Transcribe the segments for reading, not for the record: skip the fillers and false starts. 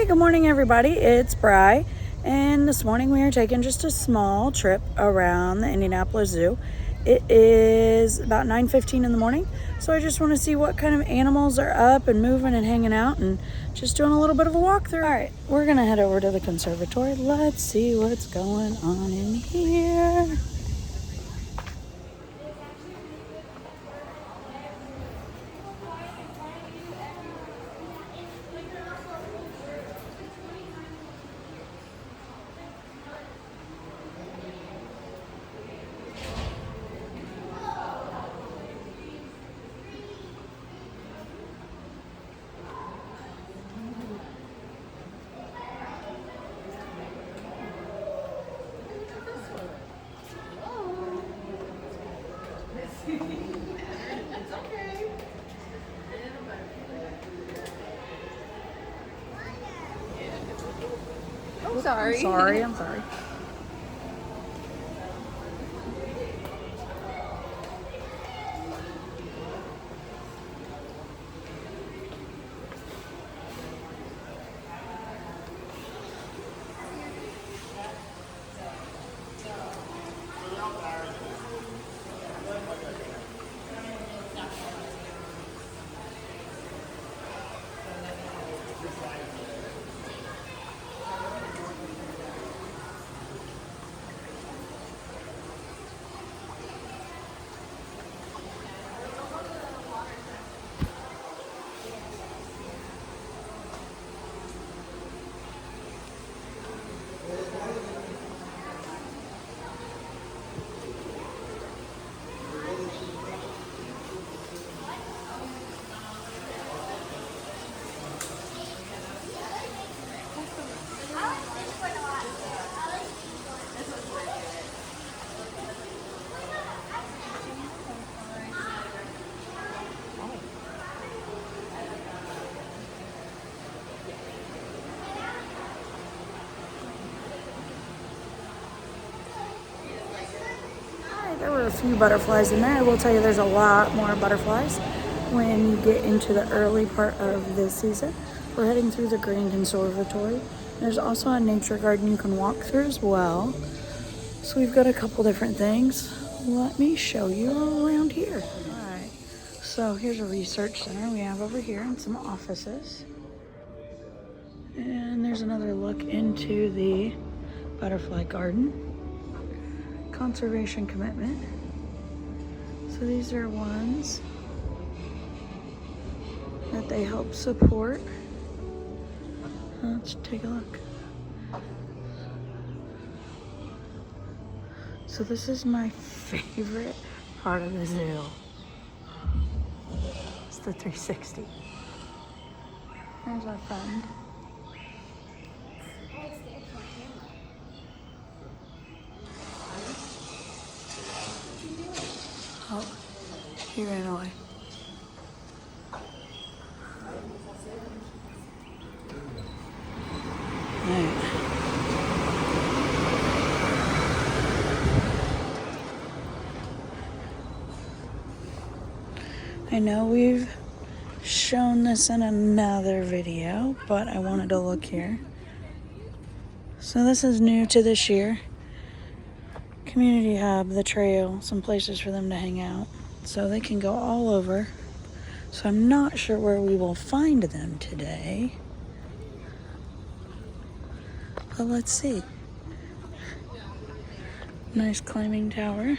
Good morning everybody, it's Bri, and this morning we are taking just a small trip around the Indianapolis Zoo. It is about 9:15 in the morning, so I just want to see what kind of animals are up and moving and hanging out and just doing a little bit of a walkthrough. Alright, we're gonna head over to the conservatory. Let's see what's going on in here. I'm sorry. I'm sorry. There were a few butterflies in there. I will tell you there's a lot more butterflies when you get into the early part of this season. We're heading through the Green Conservatory. There's also a nature garden you can walk through as well. So we've got a couple different things. Let me show you around here. All right, so here's a research center we have over here and some offices. And there's another look into the butterfly garden. Conservation commitment. So these are ones that they help support. Let's take a look. So this is my favorite part of the zoo. It's the 360. There's our friend. Oh, he ran away. Right. I know we've shown this in another video, but I wanted to look here. So this is new to this year. Community hub, the trail, some places for them to hang out. So they can go all over. So I'm not sure where we will find them today. But let's see. Nice climbing tower.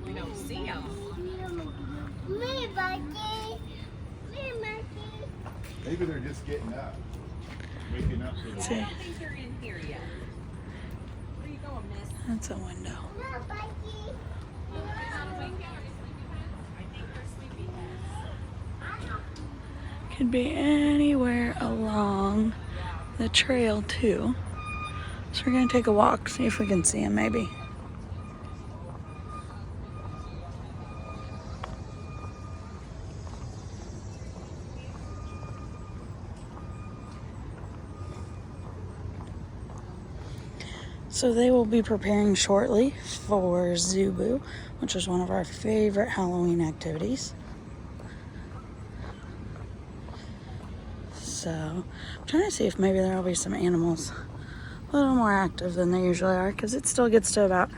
We don't see them. Maybe they're just getting up. Waking up. I don't think they're in here yet. Where are you going, miss? That's a window. Could be anywhere along the trail too. So we're gonna take a walk, see if we can see them maybe. So they will be preparing shortly for Zoo Boo, which is one of our favorite Halloween activities. So I'm trying to see if maybe there'll be some animals a little more active than they usually are, because it still gets to about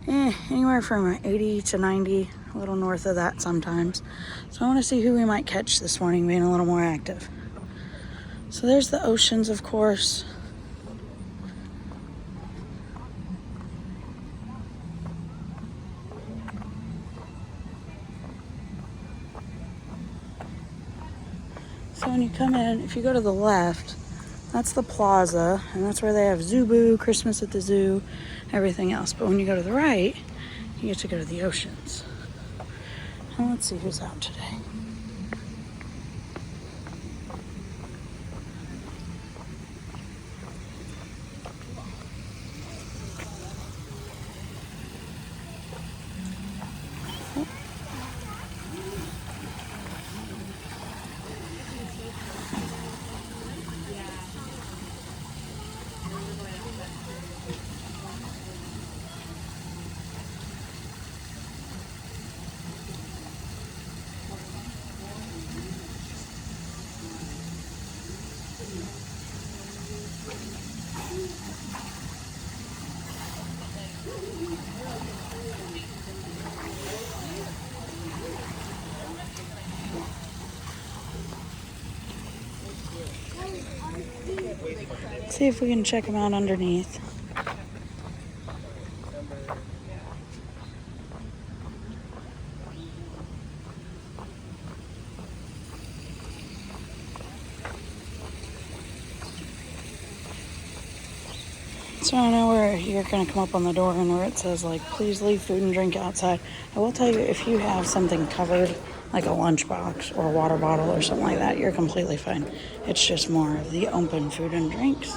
anywhere from 80 to 90, a little north of that sometimes. So I want to see who we might catch this morning being a little more active. So there's the oceans, of course. So when you come in, if you go to the left, that's the plaza, and that's where they have Zubu, Christmas at the Zoo, everything else. But when you go to the right, you get to go to the oceans. And let's see who's out today. See if we can check them out underneath. So I know where you're going to come up on the door and where it says, like, please leave food and drink outside. I will tell you, if you have something covered, like a lunchbox or a water bottle or something like that, you're completely fine. It's just more of the open food and drinks.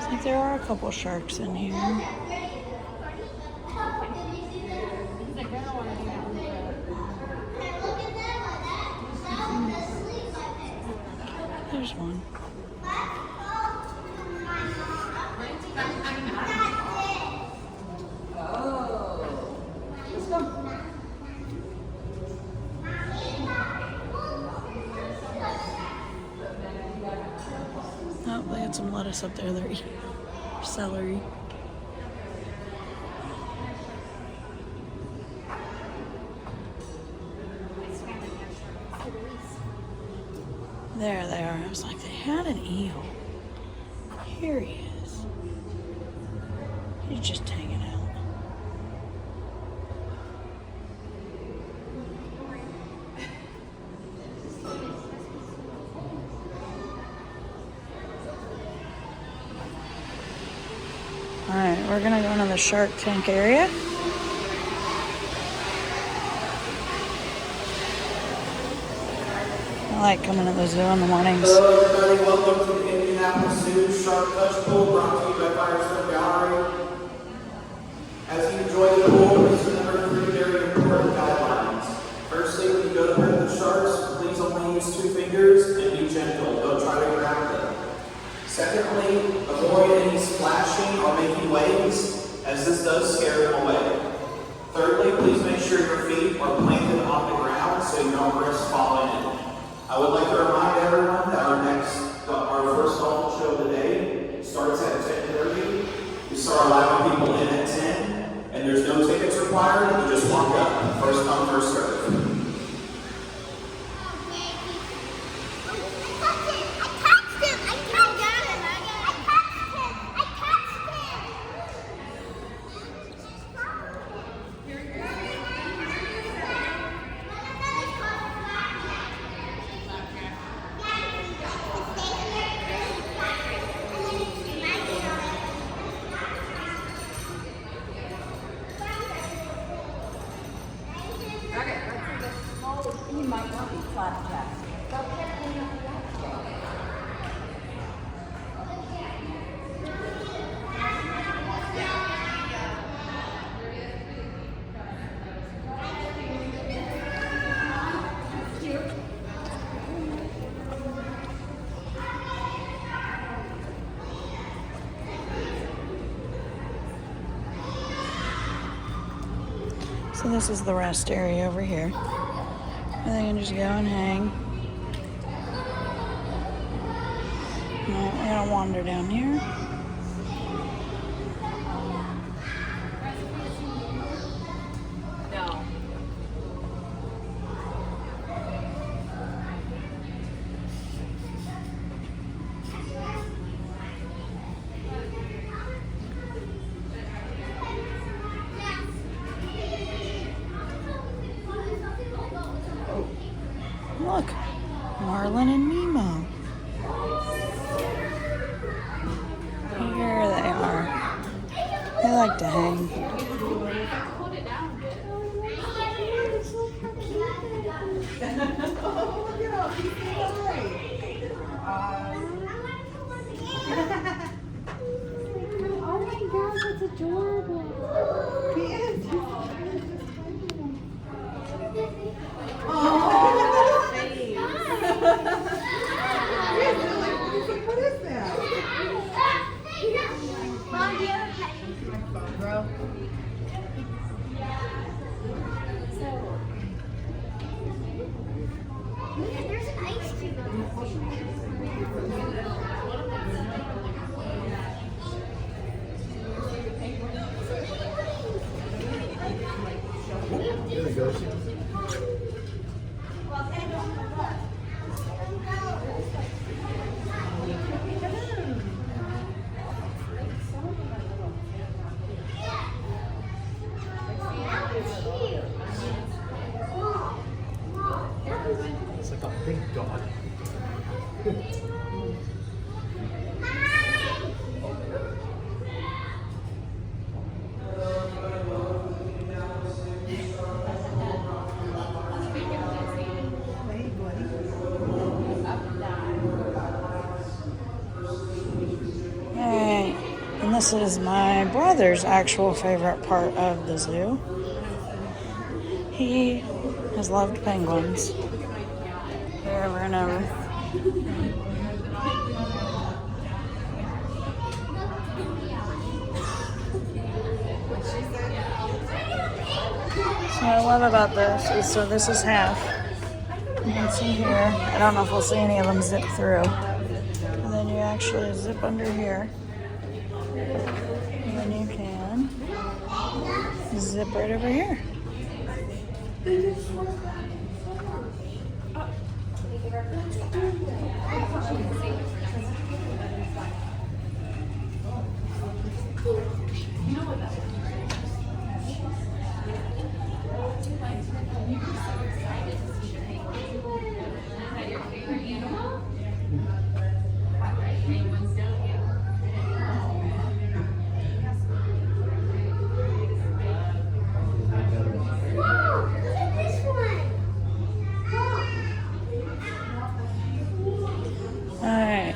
I think there are a couple sharks in here. There's one. Oh, they had some lettuce up there. They're eating celery. There they are. I was like, they had an eel. Here he is. He's just hanging out. Alright, we're gonna go into the shark tank area. I like coming to the zoo in the mornings. Hello everybody, welcome to the Indianapolis Zoo Shark Touch Pool, brought to you by Firestone Gallery. As you enjoy the pool, please remember 3 very important guidelines. Firstly, when you go to pet the sharks, please only use 2 fingers and be gentle. Don't try to grab them. Secondly, avoid any splashing or making waves, as this does scare them away. Thirdly, please make sure your feet are planted on the ground so you don't risk falling in. I would like to remind everyone that our first dolphin show of the day starts at 10:30. We start allowing people in at 10, and there's no tickets required. You just walk up. First come, first serve. You might want these flapjacks. this is the rest area over here. And they can just go and hang. No, we're gonna wander down here. No. Look, Marlin and Nemo. Here they are. They like to hang. Oh my gosh, that's adorable. He is. What is that? Mom, do you have a pet? Bro. Look, there's an ice cube There he goes. It's like a big dog. Hey, buddy. Alright, and this is my brother's actual favorite part of the zoo. He has loved penguins forever and ever. So what I love about this is, so this is half. You can see here, I don't know if we'll see any of them zip through. And then you actually zip under here. And then you can zip right over here. Alright.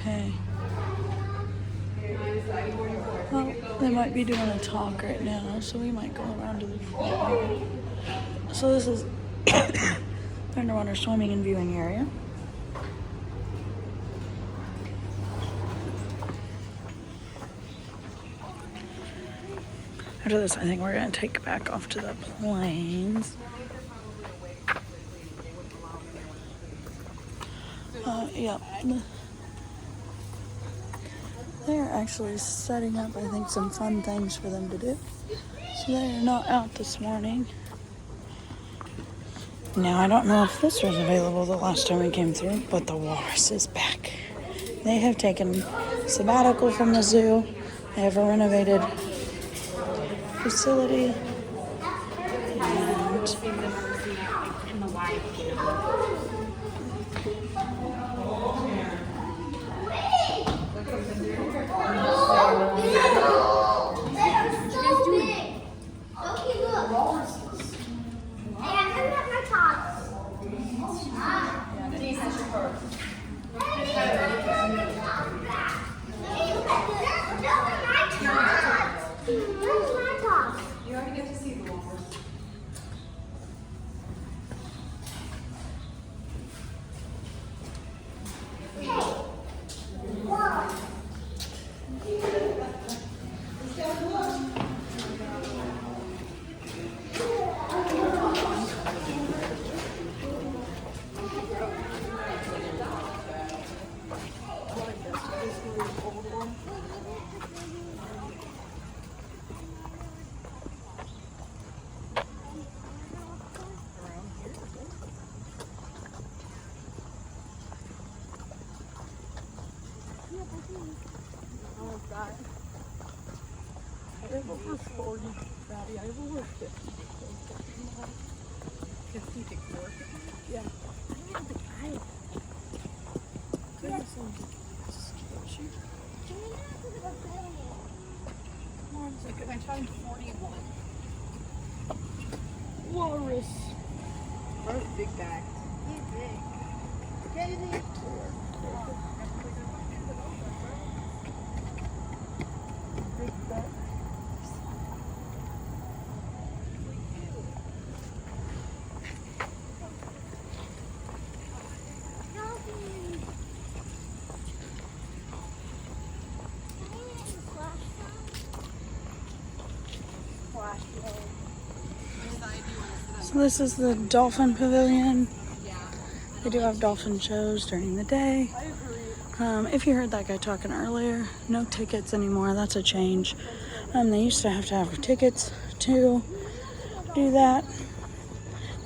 Okay. Well, they might be doing a talk right now, so we might go around to the front. So this is underwater swimming and viewing area. After this, I think we're gonna take back off to the planes. Yeah. They're actually setting up, I think, some fun things for them to do. So they are not out this morning. Now, I don't know if this was available the last time we came through, but the walrus is back. They have taken sabbatical from the zoo. They have a renovated facility. And Where's my top? I have over 40, Daddy. I have over 50. 50 to 4. Yeah. I don't think I have. Goodness, I'm scared. Can we go to the pavilion? Because I found 41. Walrus. What a big guy. He's big. Daisy. Big butt. Dolphin. Can we make a splash sound? So this is the dolphin pavilion. They do have dolphin shows during the day. If you heard that guy talking earlier, no tickets anymore. That's a change. They used to have tickets to do that.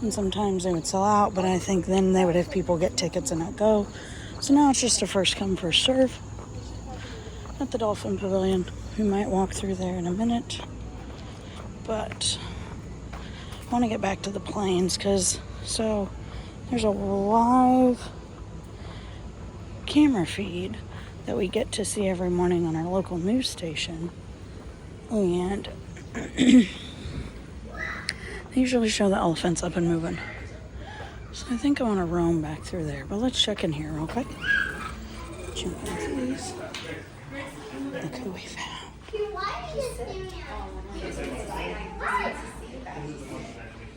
And sometimes they would sell out, but I think then they would have people get tickets and not go. So now it's just a first come, first serve at the dolphin pavilion. We might walk through there in a minute. But I want to get back to the planes because there's a live camera feed that we get to see every morning on our local news station. And they usually show the elephants up and moving. So I think I want to roam back through there. But let's check in here real quick. Chimpanzees. Look who we found. Why are you staring at me?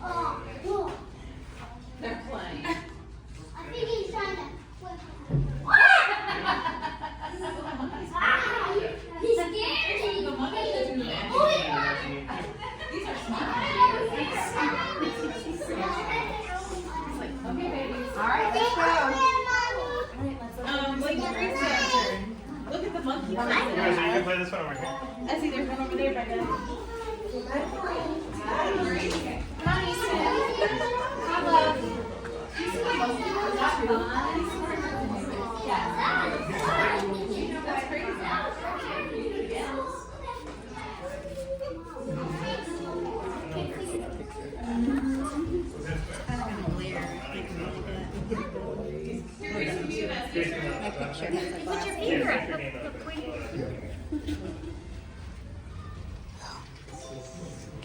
Oh, look. They're playing. I think he's trying to flip him. He scared me. The monkey doesn't do that. Oh, my God. These are smart. Okay, baby. All right, let's go. Blake Green's turn. Look at the monkey. Yeah, so you can play this one over here. I see there's one over there, Becca. Come on, Easton. Come on. You see the monkey? Is that fun? Yeah. That's crazy. What's your favorite?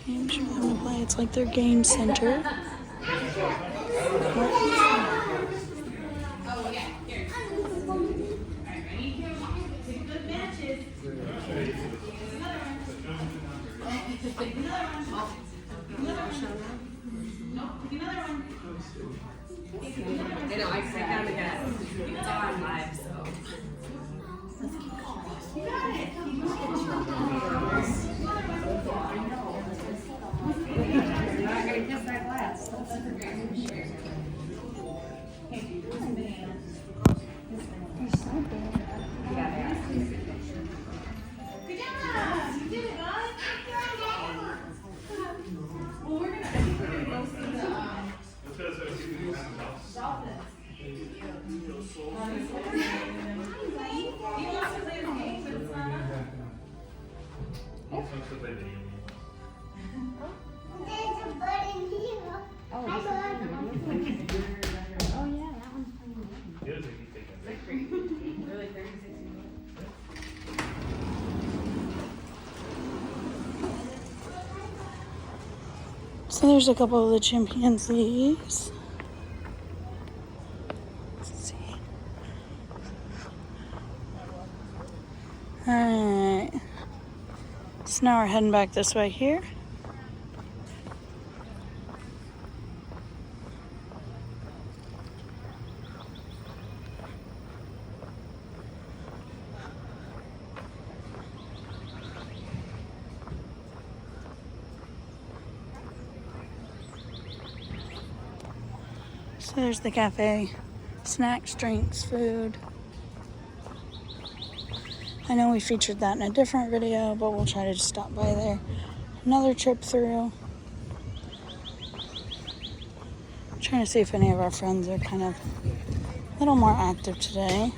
Games for them to play. It's like their game center. Oh, yeah. Here. All right, ready? Take good matches. Take another one. No, take another one. I know, I found it again. It's on live, so. You got it. You're not gonna kiss that glass. Good job! You did it, bud. Well, we're gonna, I think we're gonna go see the, dolphins. He wants to play the game, but it's not on. There's a bird in here. Oh, Hi, this bud. Oh, yeah, that one's playing. Really 36 minutes. So there's a couple of the chimpanzees. Let's see. Alright. So now we're heading back this way here. So there's the cafe. Snacks, drinks, food. I know we featured that in a different video, but we'll try to just stop by there. Another trip through. Trying to see if any of our friends are kind of a little more active today.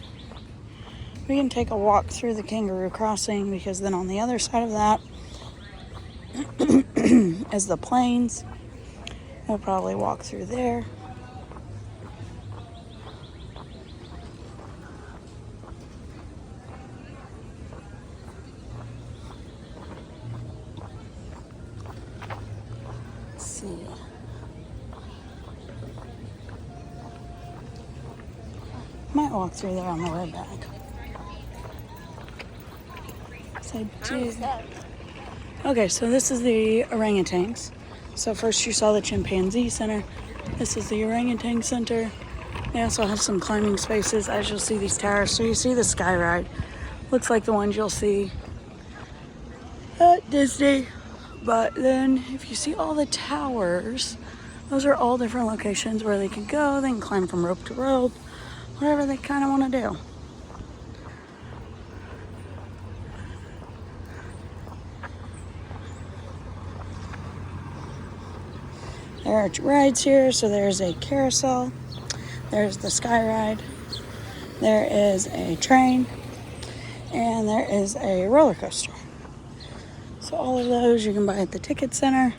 We can take a walk through the kangaroo crossing because then on the other side of that is the plains. We'll probably walk through there. Let's see. Might walk through there on the way back. So okay, so this is the orangutans. So first you saw the chimpanzee center. This is the orangutan center. They also have some climbing spaces, as you'll see these towers. So you see the sky ride. Looks like the ones you'll see at Disney. But then if you see all the towers, those are all different locations where they can go. They can climb from rope to rope, whatever they kind of want to do. There are rides here, so there's a carousel, there's the sky ride, there is a train, and there is a roller coaster. So all of those you can buy at the ticket center.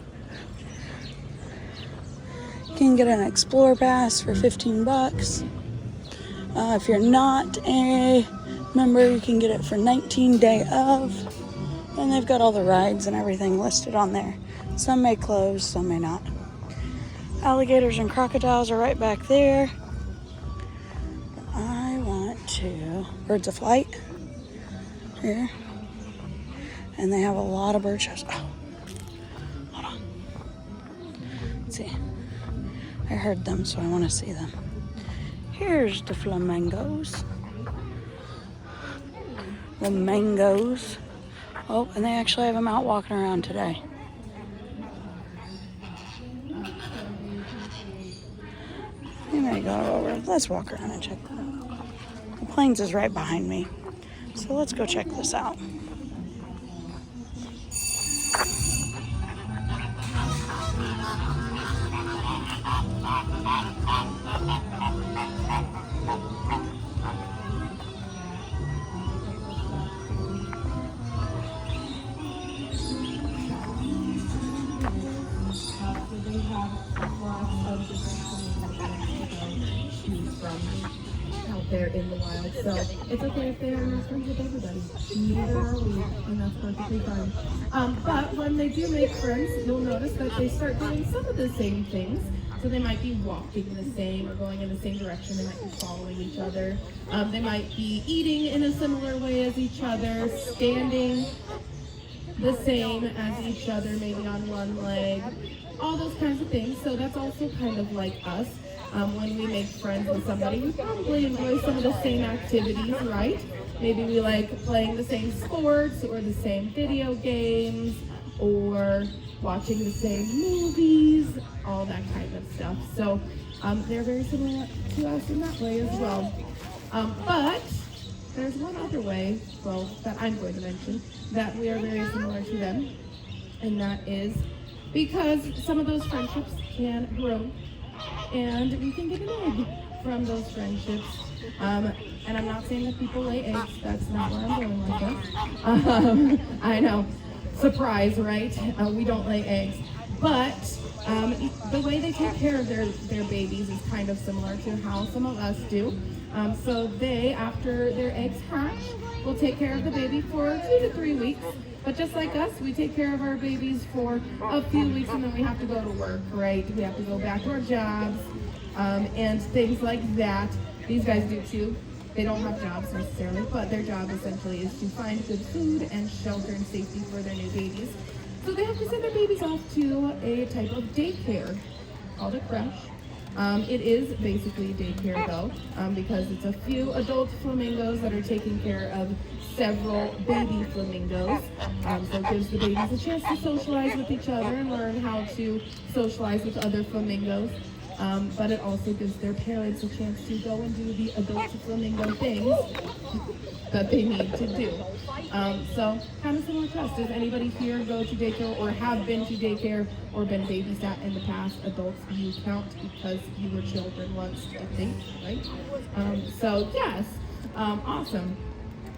You can get an Explorer Pass for $15. If you're not a member, you can get it for 19 day of. And they've got all the rides and everything listed on there. Some may close, some may not. Alligators and crocodiles are right back there. I want to... Birds of Flight here. And they have a lot of bird shows. Oh, hold on. Let's see. I heard them, so I want to see them. Here's the flamingos. The mangoes. Oh, and they actually have them out walking around today. You may go over. Let's walk around and check that out. The plains is right behind me. So let's go check this out. Out there in the wild, so it's okay if they are not friends with everybody. Neither are we, and that's perfectly fine. But when they do make friends, you'll notice that they start doing some of the same things. So they might be walking the same or going in the same direction. They might be following each other. They might be eating in a similar way as each other, standing the same as each other, maybe on one leg, all those kinds of things. So that's also kind of like us. When we make friends with somebody, we probably enjoy some of the same activities, right? Maybe we like playing the same sports or the same video games or watching the same movies, all that kind of stuff. So they're very similar to us in that way as well. But there's one other way, well, that I'm going to mention, that we are very similar to them, and that is because some of those friendships can grow. And we can get an egg from those friendships. And I'm not saying that people lay eggs. That's not where I'm going with this. I know. Surprise, right? We don't lay eggs. But the way they take care of their babies is kind of similar to how some of us do. So they, after their eggs hatch, will take care of the baby for 2 to 3 weeks. But just like us, we take care of our babies for a few weeks and then we have to go to work, right? We have to go back to our jobs and things like that. These guys do too. They don't have jobs necessarily, but their job essentially is to find good food and shelter and safety for their new babies. So they have to send their babies off to a type of daycare called a creche. It is basically daycare though, because it's a few adult flamingos that are taking care of several baby flamingos. So it gives the babies a chance to socialize with each other and learn how to socialize with other flamingos. But it also gives their parents a chance to go and do the adult flamingo things that they need to do. So kind of similar to us. Does anybody here go to daycare or have been to daycare or been babysat in the past? Adults, you count because you were children once, I think, right? So yes, awesome.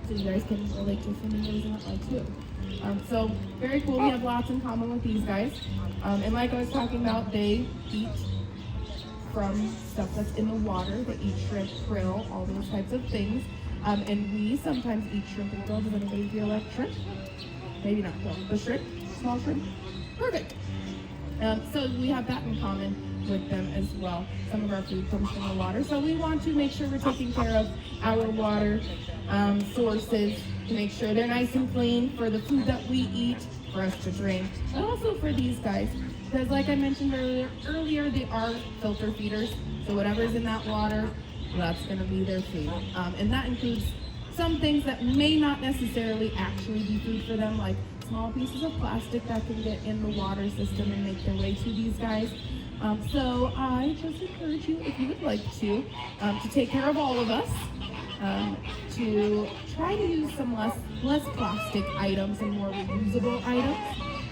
so you guys can relate to flamingos in that way too. So very cool. We have lots in common with these guys. And like I was talking about, they eat from stuff that's in the water. They eat shrimp, krill, all those types of things. And we sometimes eat shrimp and krill. Does anybody here like shrimp? Maybe not krill, but shrimp, small shrimp. Perfect. So we have that in common with them as well. Some of our food comes from the water. So we want to make sure we're taking care of our water sources to make sure they're nice and clean for the food that we eat, for us to drink, but also for these guys. Because like I mentioned earlier, they are filter feeders. So whatever's in that water, that's going to be their food. And that includes some things that may not necessarily actually be food for them, like small pieces of plastic that can get in the water system and make their way to these guys. So I just encourage you, if you would like to take care of all of us, to try to use some less plastic items and more reusable items.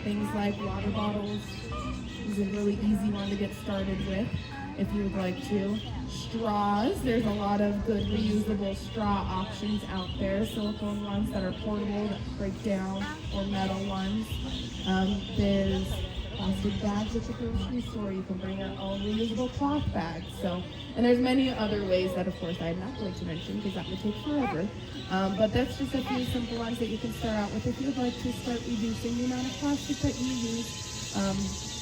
Things like water bottles is a really easy one to get started with, if you would like to. Straws, there's a lot of good reusable straw options out there. Silicone ones that are portable, that break down, or metal ones. There's plastic bags at the grocery store. You can bring your own reusable cloth bags. And there's many other ways that, of course, I'm not going to mention because that would take forever. But that's just a few simple ones that you can start out with if you'd like to start reducing the amount of plastic that you use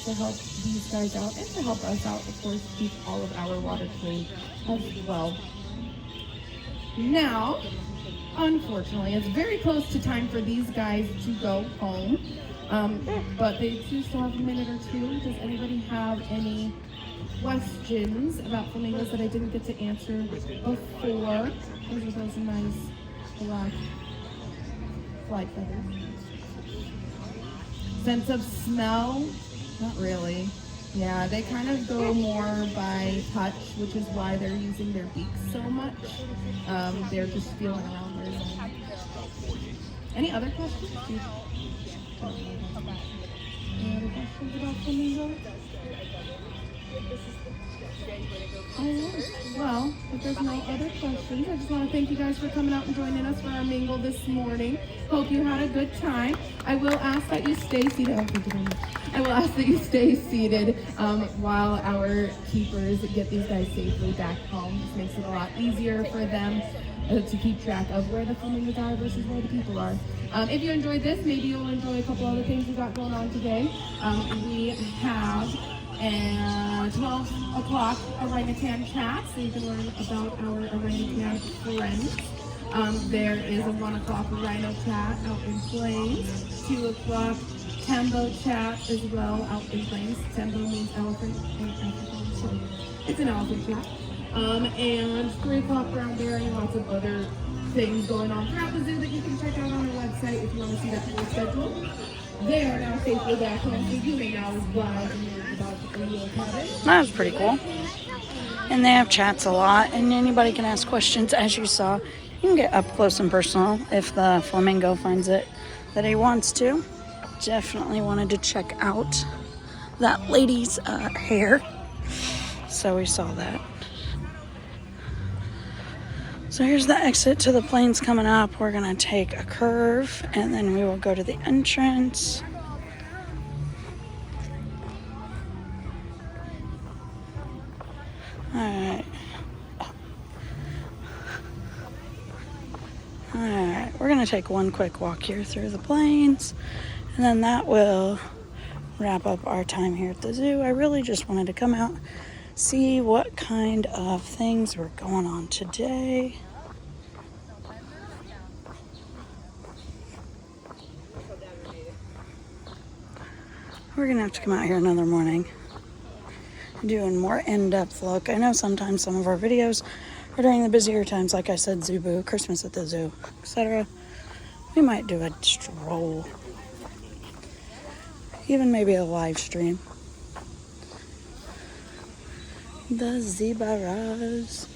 to help these guys out and to help us out, of course, keep all of our water clean as well. Now, unfortunately, it's very close to time for these guys to go home. But they do still have a minute or two. Does anybody have any questions about flamingos that I didn't get to answer before? Those are those nice black flight feathers. Sense of smell? Not really. Yeah, they kind of go more by touch, which is why they're using their beaks so much. They're just feeling around their zone. Any other questions? Any other questions about flamingos? Alright, well, if there's no other questions, I just want to thank you guys for coming out and joining us for our mingle this morning. Hope you had a good time. I will ask that you stay seated. Oh, thank you very much. I will ask that you stay seated while our keepers get these guys safely back home. This makes it a lot easier for them to keep track of where the flamingos are versus where the people are. If you enjoyed this, maybe you'll enjoy a couple other things we got going on today. We have at 12 o'clock orangutan chat, so you can learn about our orangutan friends. There is a 1 o'clock rhino chat out in Plains. 2 o'clock Tembo chat as well out in Plains. Tembo means elephant in African, so it's an elephant chat. And 3 o'clock brown bear and lots of other things going on throughout the zoo that you can check out on our website if you want to see that full schedule. They are now safely back home, so you may now rise and learn about the radio cabin. That was pretty cool. And they have chats a lot, and anybody can ask questions. As you saw, you can get up close and personal if the flamingo finds it that he wants to. Definitely wanted to check out that lady's hair. So we saw that. So here's the exit to the plains coming up. We're gonna take a curve and then we will go to the entrance. Alright, we're gonna take one quick walk here through the plains and then that will wrap up our time here at the zoo. I really just wanted to come out, see what kind of things were going on today. We're gonna have to come out here another morning, doing more in-depth look. I know sometimes some of our videos are during the busier times, like I said, Zoo Boo, Christmas at the zoo, etc. We might do a stroll, even maybe a live stream. The zebras.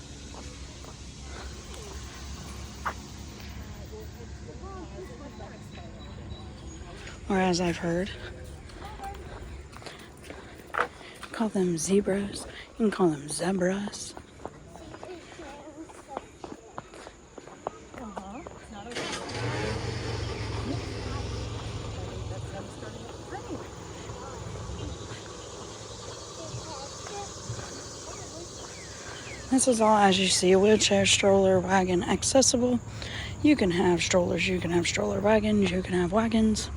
Or as I've heard, call them zebras. You can call them zebras. this is all, as you see, wheelchair, stroller, wagon accessible. You can have strollers, you can have stroller wagons, you can have wagons,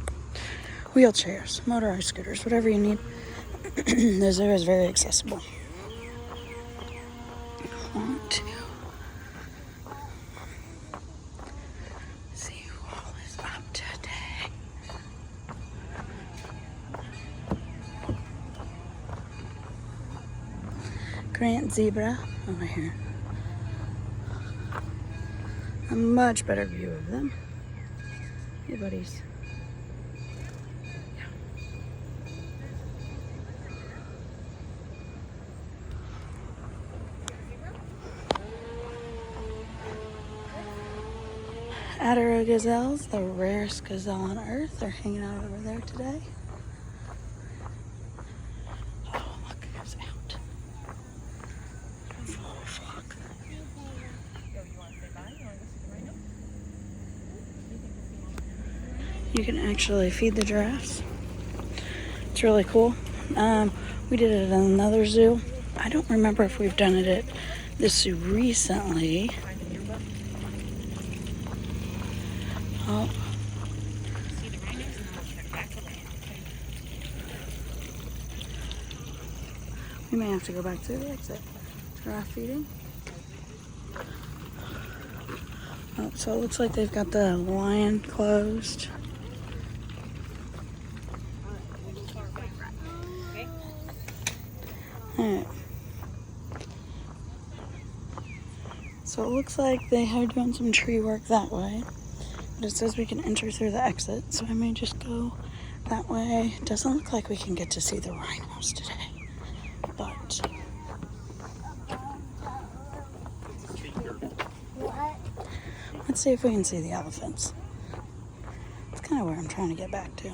wheelchairs, motorized scooters, whatever you need. The zoo is very accessible. Want to see who all is up today. Grant zebra over here. A much better view of them. Hey, buddies. Adara gazelles, the rarest gazelle on earth, are hanging out over there today. Oh, look who's out. Full flock. You can actually feed the giraffes. It's really cool. We did it at another zoo. I don't remember if we've done it at this zoo recently. Oh. We may have to go back through the exit. Giraffe feeding. Oh, so it looks like they've got the lion closed. Alright. So it looks like they are doing some tree work that way. But it says we can enter through the exit, so I may just go that way. It doesn't look like we can get to see the rhinos today. But let's see if we can see the elephants. It's kind of where I'm trying to get back to.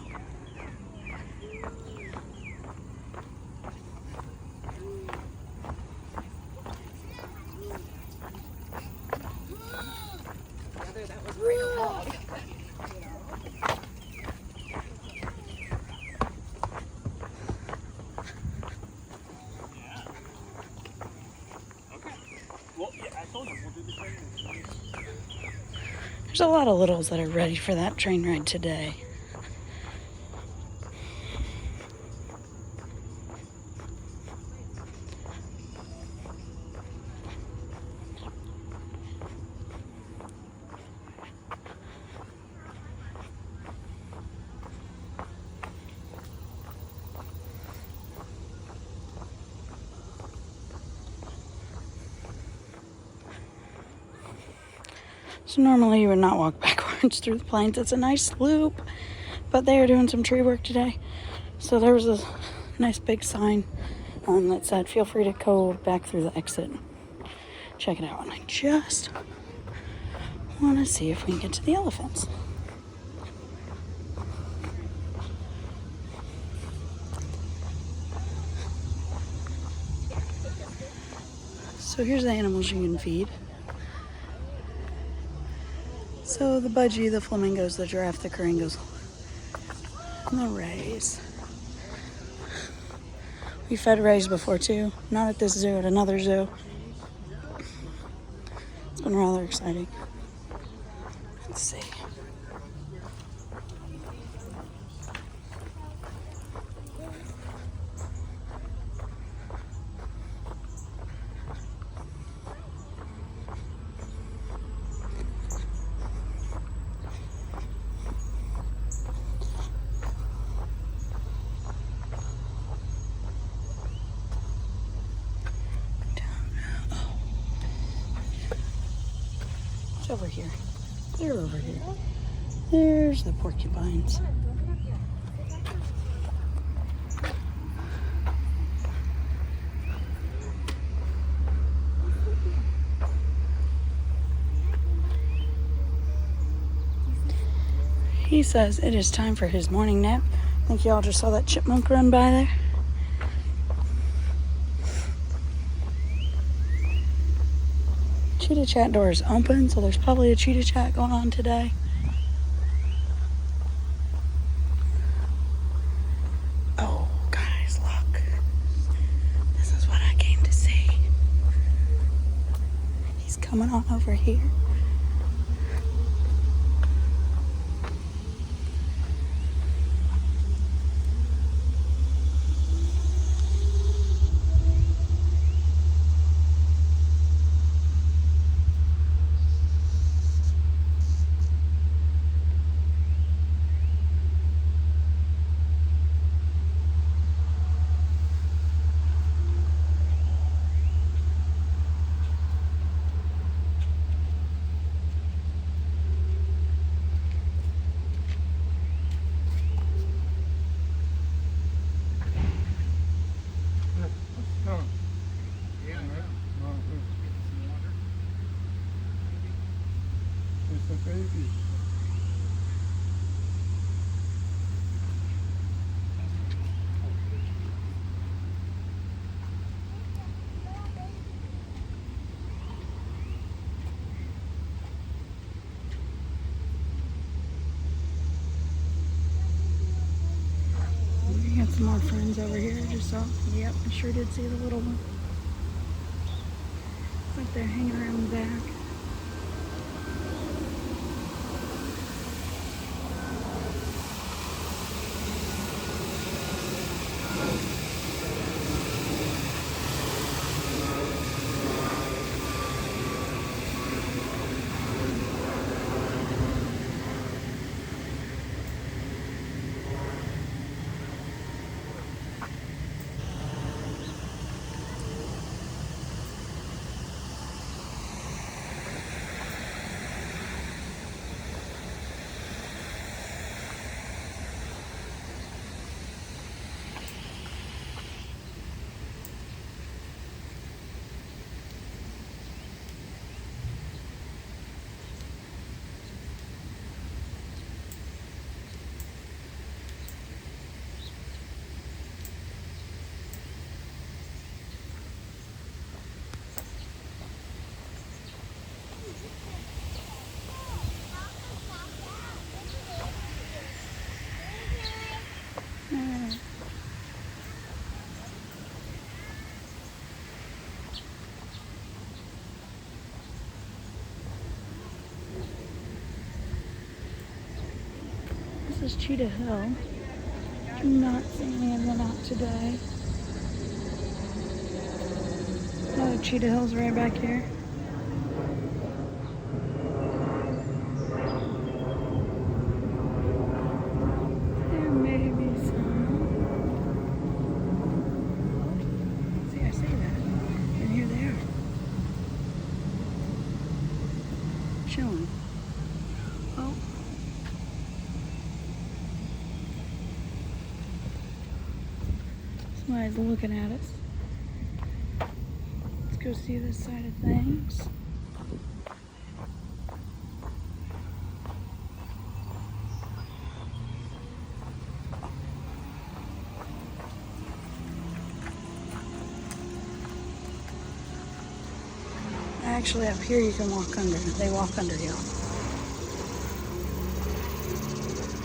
There's a lot of littles that are ready for that train ride today. So normally you would not walk backwards through the plains. It's a nice loop, but they are doing some tree work today. So there was a nice big sign that said, feel free to go back through the exit. Check it out. And I just want to see if we can get to the elephants. So here's the animals you can feed. So the budgie, the flamingos, the giraffe, the coringos, and the rays. We fed rays before too, not at this zoo, at another zoo. It's been rather exciting. Let's see. Over here. They're over here. There's the porcupines. He says it is time for his morning nap. I think y'all just saw that chipmunk run by there. Cheetah chat door is open, so there's probably a cheetah chat going on today. Oh, guys, look. This is what I came to see. coming on over here. It's a baby. We got some more friends over here. Just saw. Yep, I sure did see the little one. It's like they're hanging around the back. This is Cheetah Hill. Do not see any of them out today. Oh, Cheetah Hill's right back here. There may be some. See, I say that. And here they are. Chilling. Oh. Somebody's looking at us. Let's go see this side of things. Actually, up here you can walk under. They walk under you.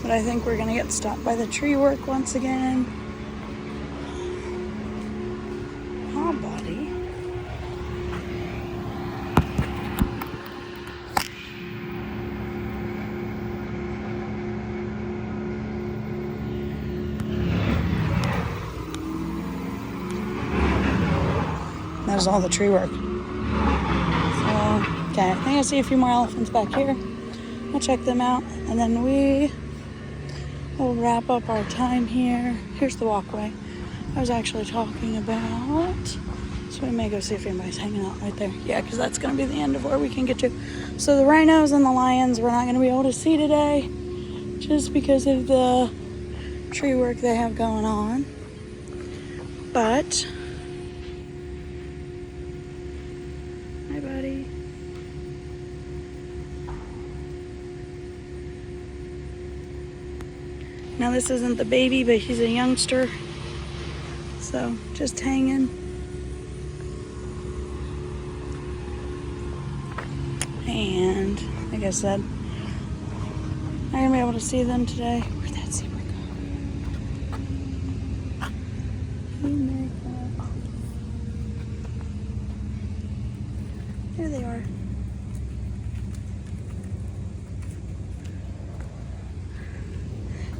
But I think we're gonna get stopped by the tree work once again. Oh, buddy. That was all the tree work. Okay, I think I see a few more elephants back here. We'll check them out, and then we will wrap up our time here. Here's the walkway I was actually talking about. So we may go see if anybody's hanging out right there. Yeah, because that's going to be the end of where we can get to. So the rhinos and the lions we're not going to be able to see today just because of the tree work they have going on. But, hi buddy. Now this isn't the baby, but he's a youngster. So just hanging. And like I said, I'm not gonna be able to see them today. Where'd that zebra go? There they are.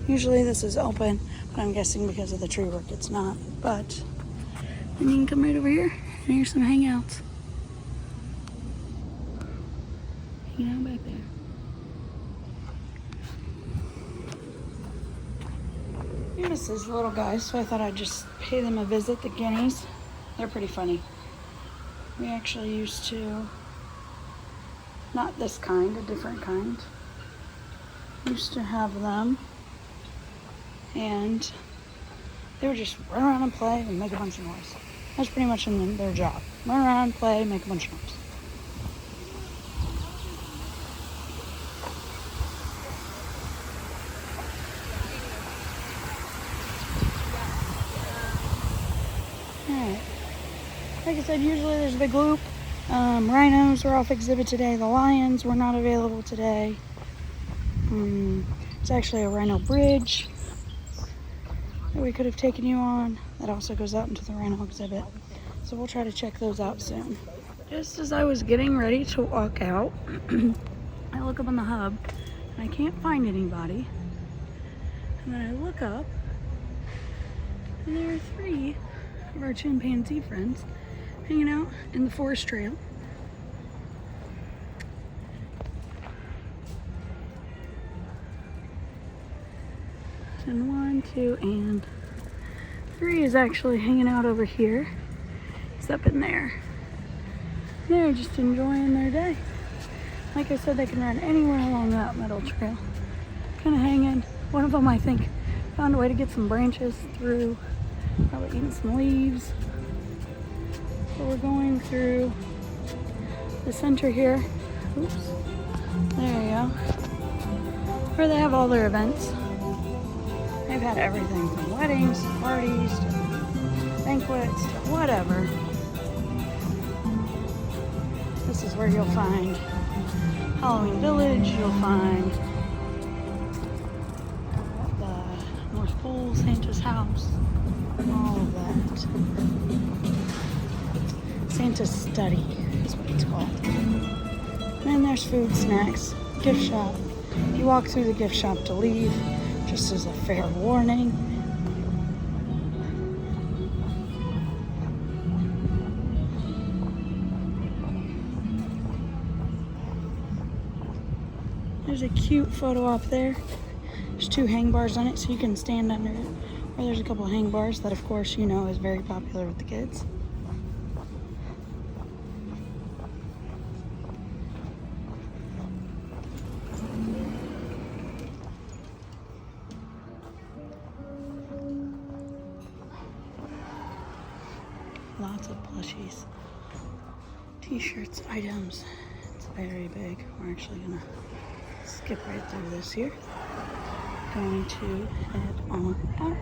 Usually this is open, but I'm guessing because of the tree work it's not. But then you can come right over here, and here's some hangouts. Hanging out back there. I miss these little guys, so I thought I'd just pay them a visit, the guineas. They're pretty funny. We actually used to, not this kind, a different kind, used to have them, and they would just run around and play and make a bunch of noise. That's pretty much their job. Run around, play, make a bunch of noise. Alright. Like I said, usually there's a big loop. Rhinos were off exhibit today. The lions were not available today. It's actually a rhino bridge that we could have taken you on. That also goes out into the rhino exhibit. So we'll try to check those out soon. Just as I was getting ready to walk out, I look up on the hub and I can't find anybody. And then I look up and there are 3 of our chimpanzee friends hanging out in the forest trail. And 1, 2, and 3 is actually hanging out over here. It's up in there. They're just enjoying their day. Like I said, they can run anywhere along that middle trail. Kind of hanging. One of them, I think, found a way to get some branches through. Probably eating some leaves. So we're going through the center here. Oops. There you go. Where they have all their events. They've had everything from weddings, to parties, to banquets, to whatever. This is where you'll find Halloween Village, you'll find the North Pole, Santa's house, all of that. Santa's study is what it's called. And then there's food, snacks, gift shop. You walk through the gift shop to leave, just as a fair warning. There's a cute photo up there. There's 2 hang bars on it, so you can stand under it. Or there's a couple hang bars that, of course, you know is very popular with the kids. Lots of plushies, t-shirts, items. It's very big. We're actually gonna skip right through this here. Going to head on out.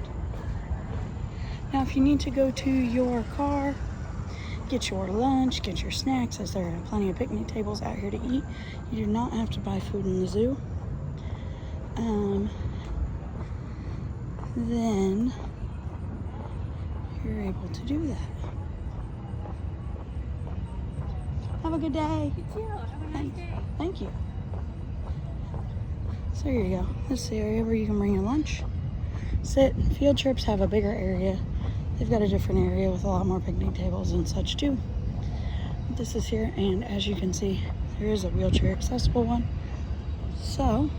Now, if you need to go to your car, get your lunch, get your snacks, as there are plenty of picnic tables out here to eat. You do not have to buy food in the zoo. Then you're able to do that. Have a good day. You too. Have a nice day. Thank you. So here you go. This is the area where you can bring your lunch. Sit. Field trips have a bigger area. They've got a different area with a lot more picnic tables and such too. But this is here, and as you can see, there is a wheelchair accessible one. So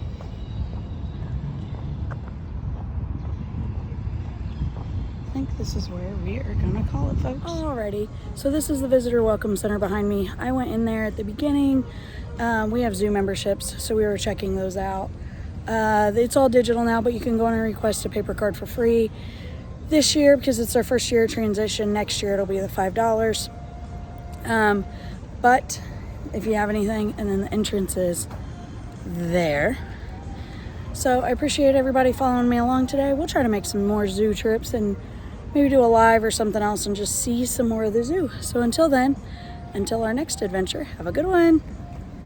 I think this is where we are gonna call it, folks. Alrighty, so this is the visitor welcome center behind me. I went in there at the beginning. We have zoo memberships, so we were checking those out. It's all digital now, but you can go in and request a paper card for free. This year, because it's our first year transition, next year it'll be the $5. But if you have anything, and then the entrance is there. So I appreciate everybody following me along today. We'll try to make some more zoo trips and maybe do a live or something else and just see some more of the zoo. So until then, until our next adventure, have a good one.